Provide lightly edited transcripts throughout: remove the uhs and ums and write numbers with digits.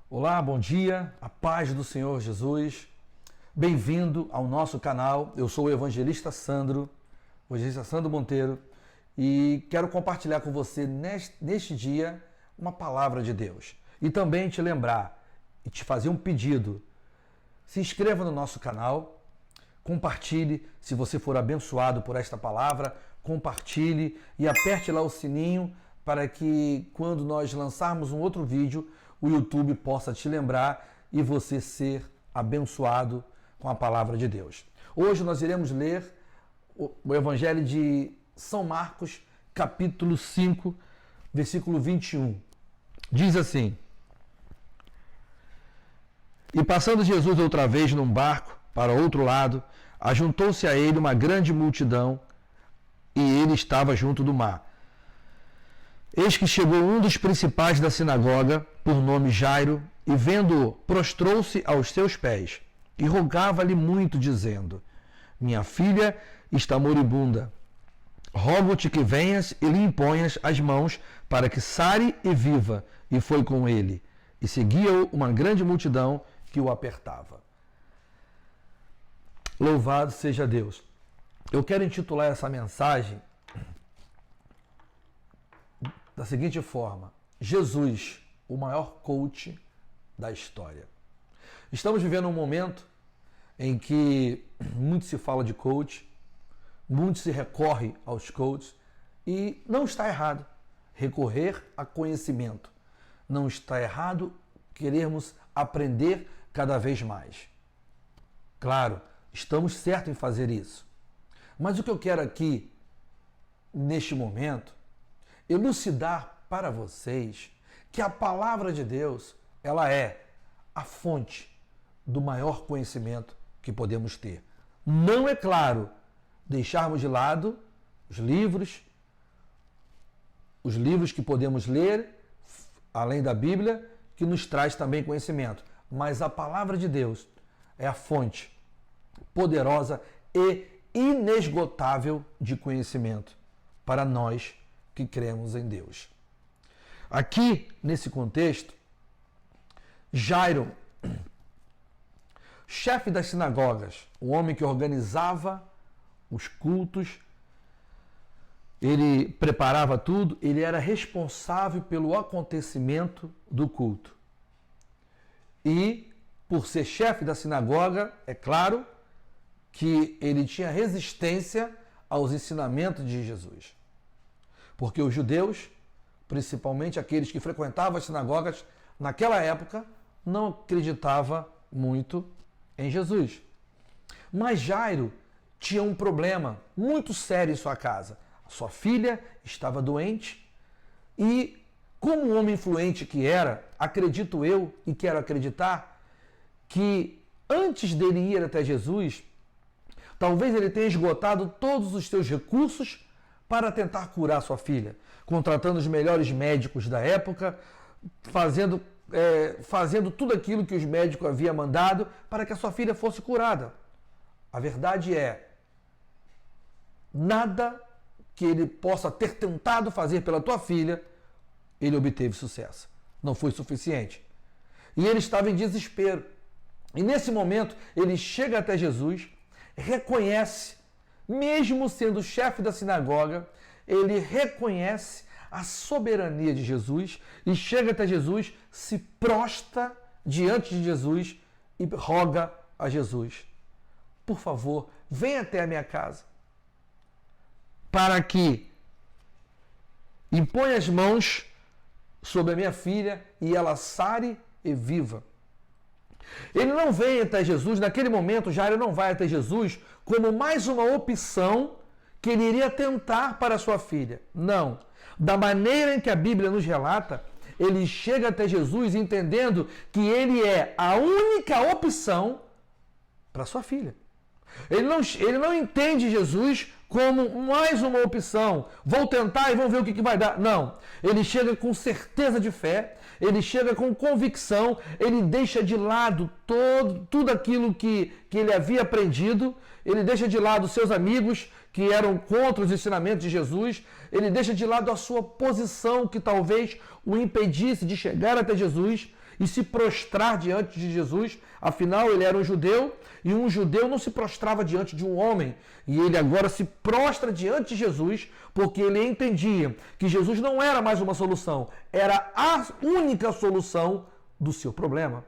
Olá, bom dia, a paz do Senhor Jesus. Bem-vindo ao nosso canal. Eu sou o evangelista Sandro Monteiro, e quero compartilhar com você neste dia uma palavra de Deus. E também te lembrar e te fazer um pedido. Se inscreva no nosso canal, compartilhe, se você for abençoado por esta palavra, compartilhe e aperte lá o sininho para que quando nós lançarmos um outro vídeo, o YouTube possa te lembrar e você ser abençoado com a palavra de Deus. Hoje nós iremos ler o Evangelho de São Marcos, capítulo 5, versículo 21. Diz assim: E passando Jesus outra vez num barco para outro lado, ajuntou-se a ele uma grande multidão, e ele estava junto do mar. Eis que chegou um dos principais da sinagoga, por nome Jairo, e vendo-o, prostrou-se aos seus pés, e rogava-lhe muito, dizendo: Minha filha está moribunda. Rogo-te que venhas e lhe imponhas as mãos, para que sare e viva. E foi com ele. E seguia-o uma grande multidão que o apertava. Louvado seja Deus. Eu quero intitular essa mensagem da seguinte forma: Jesus, o maior coach da história. Estamos vivendo um momento em que muito se fala de coach, muito se recorre aos coaches, e não está errado recorrer a conhecimento. Não está errado querermos aprender cada vez mais. Claro, estamos certos em fazer isso. Mas o que eu quero aqui, neste momento, elucidar para vocês que a palavra de Deus, ela é a fonte do maior conhecimento que podemos ter. Não é claro deixarmos de lado os livros que podemos ler, além da Bíblia, que nos traz também conhecimento. Mas a palavra de Deus é a fonte poderosa e inesgotável de conhecimento para nós que cremos em Deus. Aqui, nesse contexto, Jairo, chefe das sinagogas, o homem que organizava os cultos, ele preparava tudo, ele era responsável pelo acontecimento do culto. E, por ser chefe da sinagoga, é claro que ele tinha resistência aos ensinamentos de Jesus. Porque os judeus, principalmente aqueles que frequentavam as sinagogas, naquela época, não acreditavam muito em Jesus. Mas Jairo tinha um problema muito sério em sua casa. A sua filha estava doente e, como um homem influente que era, acredito eu e quero acreditar, que antes dele ir até Jesus, talvez ele tenha esgotado todos os seus recursos para tentar curar sua filha, contratando os melhores médicos da época, fazendo tudo aquilo que os médicos haviam mandado para que a sua filha fosse curada. A verdade é, nada que ele possa ter tentado fazer pela tua filha, ele obteve sucesso. Não foi suficiente. E ele estava em desespero. E nesse momento, ele chega até Jesus, reconhece, mesmo sendo chefe da sinagoga, ele reconhece a soberania de Jesus e chega até Jesus, se prostra diante de Jesus e roga a Jesus: por favor, venha até a minha casa para que imponha as mãos sobre a minha filha e ela sare e viva. Ele não vem até Jesus, naquele momento Jairo não vai até Jesus como mais uma opção que ele iria tentar para a sua filha. Não. Da maneira em que a Bíblia nos relata, ele chega até Jesus entendendo que ele é a única opção para sua filha. Ele não entende Jesus como mais uma opção. Vou tentar e vamos ver o que vai dar. Não. Ele chega com certeza de fé, ele chega com convicção, ele deixa de lado tudo aquilo que ele havia aprendido, ele deixa de lado seus amigos que eram contra os ensinamentos de Jesus, ele deixa de lado a sua posição que talvez o impedisse de chegar até Jesus e se prostrar diante de Jesus. Afinal, ele era um judeu e um judeu não se prostrava diante de um homem. E ele agora se prostra diante de Jesus porque ele entendia que Jesus não era mais uma solução, era a única solução do seu problema.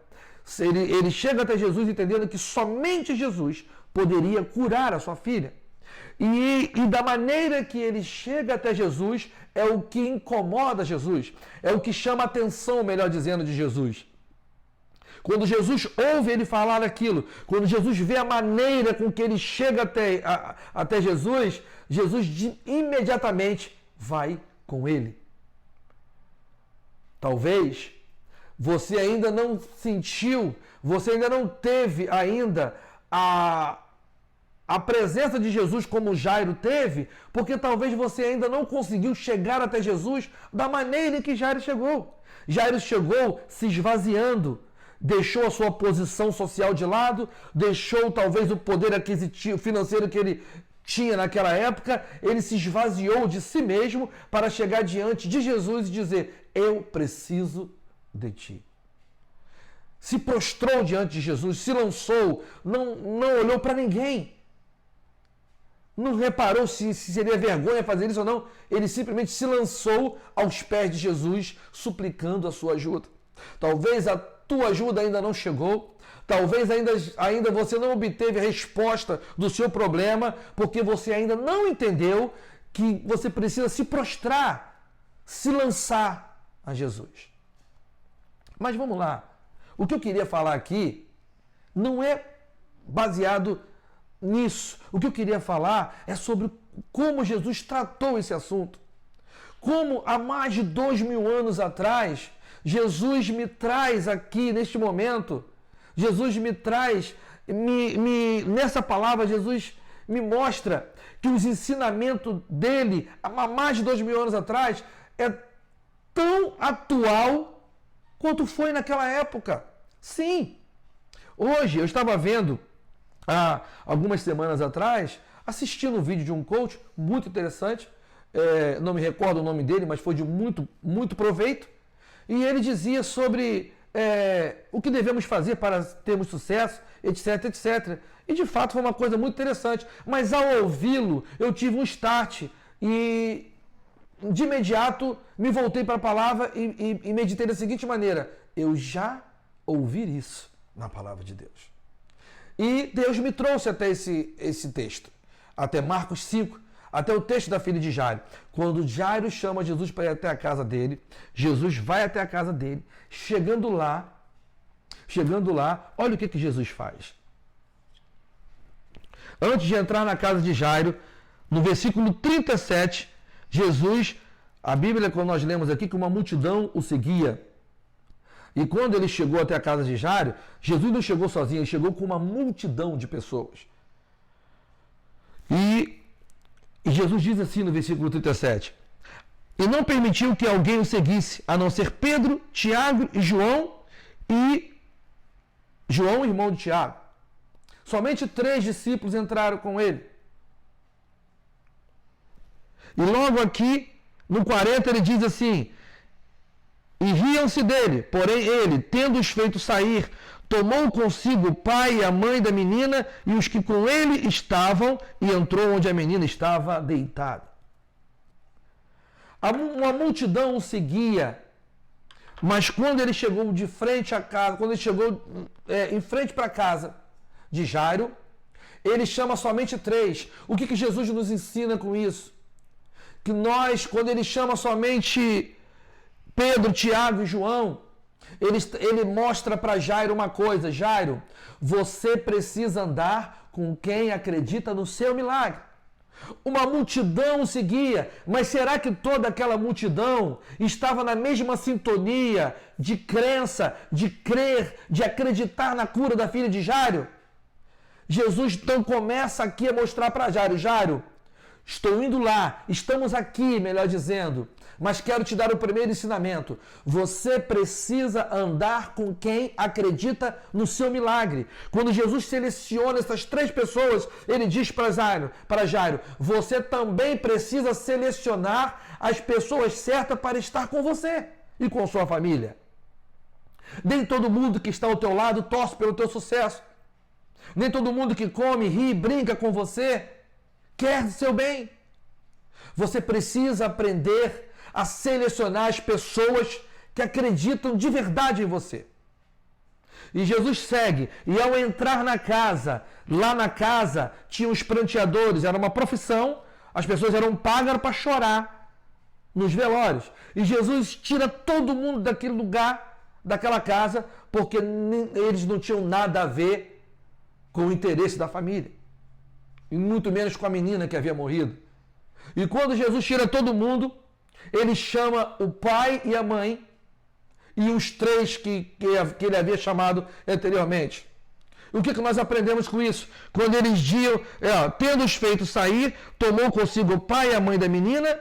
Ele chega até Jesus entendendo que somente Jesus poderia curar a sua filha. E da maneira que ele chega até Jesus, é o que incomoda Jesus, é o que chama a atenção, melhor dizendo, de Jesus. Quando Jesus ouve ele falar aquilo, quando Jesus vê a maneira com que ele chega até Jesus, Jesus imediatamente vai com ele. Talvez você ainda não sentiu, você ainda não teve ainda a presença de Jesus como Jairo teve, porque talvez você ainda não conseguiu chegar até Jesus da maneira em que Jairo chegou. Jairo chegou se esvaziando, deixou a sua posição social de lado, deixou talvez o poder aquisitivo financeiro que ele tinha naquela época, ele se esvaziou de si mesmo para chegar diante de Jesus e dizer: eu preciso de ti. Se prostrou diante de Jesus, se lançou, não olhou para ninguém. Não reparou se seria vergonha fazer isso ou não. Ele simplesmente se lançou aos pés de Jesus, suplicando a sua ajuda. Talvez a tua ajuda ainda não chegou. Talvez ainda você não obteve a resposta do seu problema, porque você ainda não entendeu que você precisa se prostrar, se lançar a Jesus. Mas vamos lá. O que eu queria falar aqui não é baseado nisso. O que eu queria falar é sobre como Jesus tratou esse assunto. Como há mais de 2000 anos atrás, Jesus me traz aqui neste momento, Jesus me traz, nessa palavra, Jesus me mostra que os ensinamentos dele, há mais de 2000 anos atrás, é tão atual quanto foi naquela época. Sim. Hoje, eu estava vendo, há algumas semanas atrás, assistindo um vídeo de um coach muito interessante, não me recordo o nome dele, mas foi de muito proveito, e ele dizia sobre o que devemos fazer para termos sucesso, etc, etc. E de fato foi uma coisa muito interessante, mas ao ouvi-lo eu tive um start e de imediato me voltei para a palavra e meditei da seguinte maneira: eu já ouvi isso na palavra de Deus. E Deus me trouxe até esse texto, até Marcos 5, até o texto da filha de Jairo. Quando Jairo chama Jesus para ir até a casa dele, Jesus vai até a casa dele, chegando lá, olha o que Jesus faz. Antes de entrar na casa de Jairo, no versículo 37, Jesus, a Bíblia, quando nós lemos aqui, que uma multidão o seguia. E quando ele chegou até a casa de Jairo, Jesus não chegou sozinho, ele chegou com uma multidão de pessoas. E Jesus diz assim no versículo 37, e não permitiu que alguém o seguisse, a não ser Pedro, Tiago e João, irmão de Tiago. Somente 3 discípulos entraram com ele. E logo aqui, no 40, ele diz assim: e riam-se dele, porém ele, tendo-os feito sair, tomou consigo o pai e a mãe da menina e os que com ele estavam, e entrou onde a menina estava deitada. Uma multidão o seguia, mas quando ele chegou de frente à casa, quando ele chegou em frente para a casa de Jairo, ele chama somente 3. O que Jesus nos ensina com isso? Que nós, quando ele chama somente Pedro, Tiago e João, ele mostra para Jairo uma coisa: Jairo, você precisa andar com quem acredita no seu milagre. Uma multidão o seguia, mas será que toda aquela multidão estava na mesma sintonia de crença, de crer, de acreditar na cura da filha de Jairo? Jesus então começa aqui a mostrar para Jairo: Jairo, Estou indo lá, estamos aqui, melhor dizendo, mas quero te dar o primeiro ensinamento. Você precisa andar com quem acredita no seu milagre. Quando Jesus seleciona essas 3 pessoas, ele diz para Jairo, você também precisa selecionar as pessoas certas para estar com você e com sua família. Nem todo mundo que está ao teu lado torce pelo teu sucesso. Nem todo mundo que come, ri, brinca com você quer o seu bem. Você precisa aprender a selecionar as pessoas que acreditam de verdade em você. E Jesus segue, e ao entrar na casa, lá na casa tinha os pranteadores, era uma profissão, as pessoas eram pagas para chorar nos velórios. E Jesus tira todo mundo daquele lugar, daquela casa, porque eles não tinham nada a ver com o interesse da família. E muito menos com a menina que havia morrido. E quando Jesus tira todo mundo, ele chama o pai e a mãe e os 3 que ele havia chamado anteriormente. O que nós aprendemos com isso? Quando eles diziam, tendo-os feito sair, tomou consigo o pai e a mãe da menina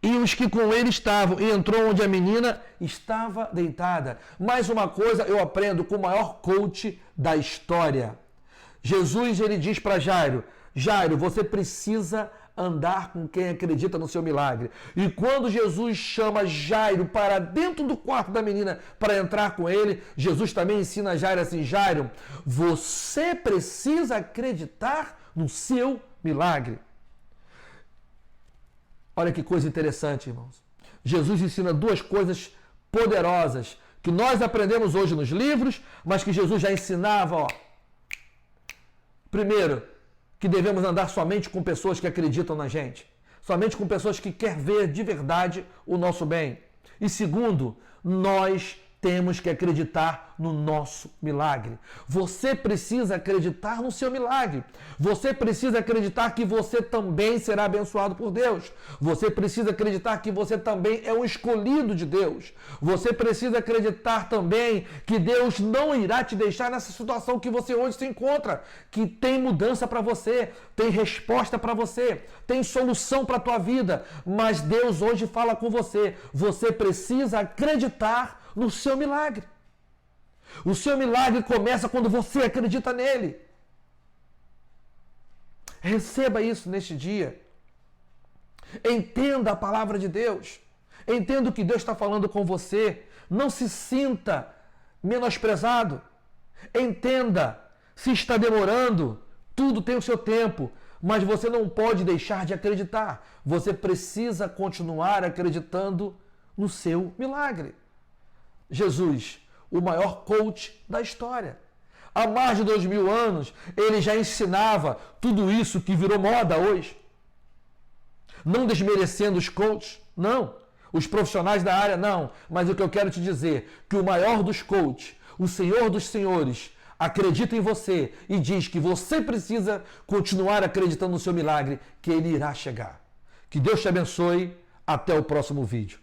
e os que com ele estavam, e entrou onde a menina estava deitada. Mais uma coisa eu aprendo com o maior coach da história. Jesus, ele diz para Jairo, você precisa andar com quem acredita no seu milagre. E quando Jesus chama Jairo para dentro do quarto da menina para entrar com ele, Jesus também ensina Jairo assim, Jairo, você precisa acreditar no seu milagre. Olha que coisa interessante, irmãos. Jesus ensina 2 coisas poderosas que nós aprendemos hoje nos livros, mas que Jesus já ensinava, Primeiro, que devemos andar somente com pessoas que acreditam na gente. Somente com pessoas que querem ver de verdade o nosso bem. E segundo, nós temos que acreditar no nosso milagre. Você precisa acreditar no seu milagre. Você precisa acreditar que você também será abençoado por Deus. Você precisa acreditar que você também é um escolhido de Deus. Você precisa acreditar também que Deus não irá te deixar nessa situação que você hoje se encontra, que tem mudança para você, tem resposta para você, tem solução para a tua vida, mas Deus hoje fala com você. Você precisa acreditar no seu milagre. O seu milagre começa quando você acredita nele. Receba isso neste dia. Entenda a palavra de Deus. Entenda o que Deus está falando com você. Não se sinta menosprezado. Entenda, se está demorando, tudo tem o seu tempo, mas você não pode deixar de acreditar. Você precisa continuar acreditando no seu milagre. Jesus, o maior coach da história. Há mais de 2000 anos, ele já ensinava tudo isso que virou moda hoje. Não desmerecendo os coaches, não. Os profissionais da área, não. Mas o que eu quero te dizer, que o maior dos coaches, o Senhor dos Senhores, acredita em você e diz que você precisa continuar acreditando no seu milagre, que ele irá chegar. Que Deus te abençoe. Até o próximo vídeo.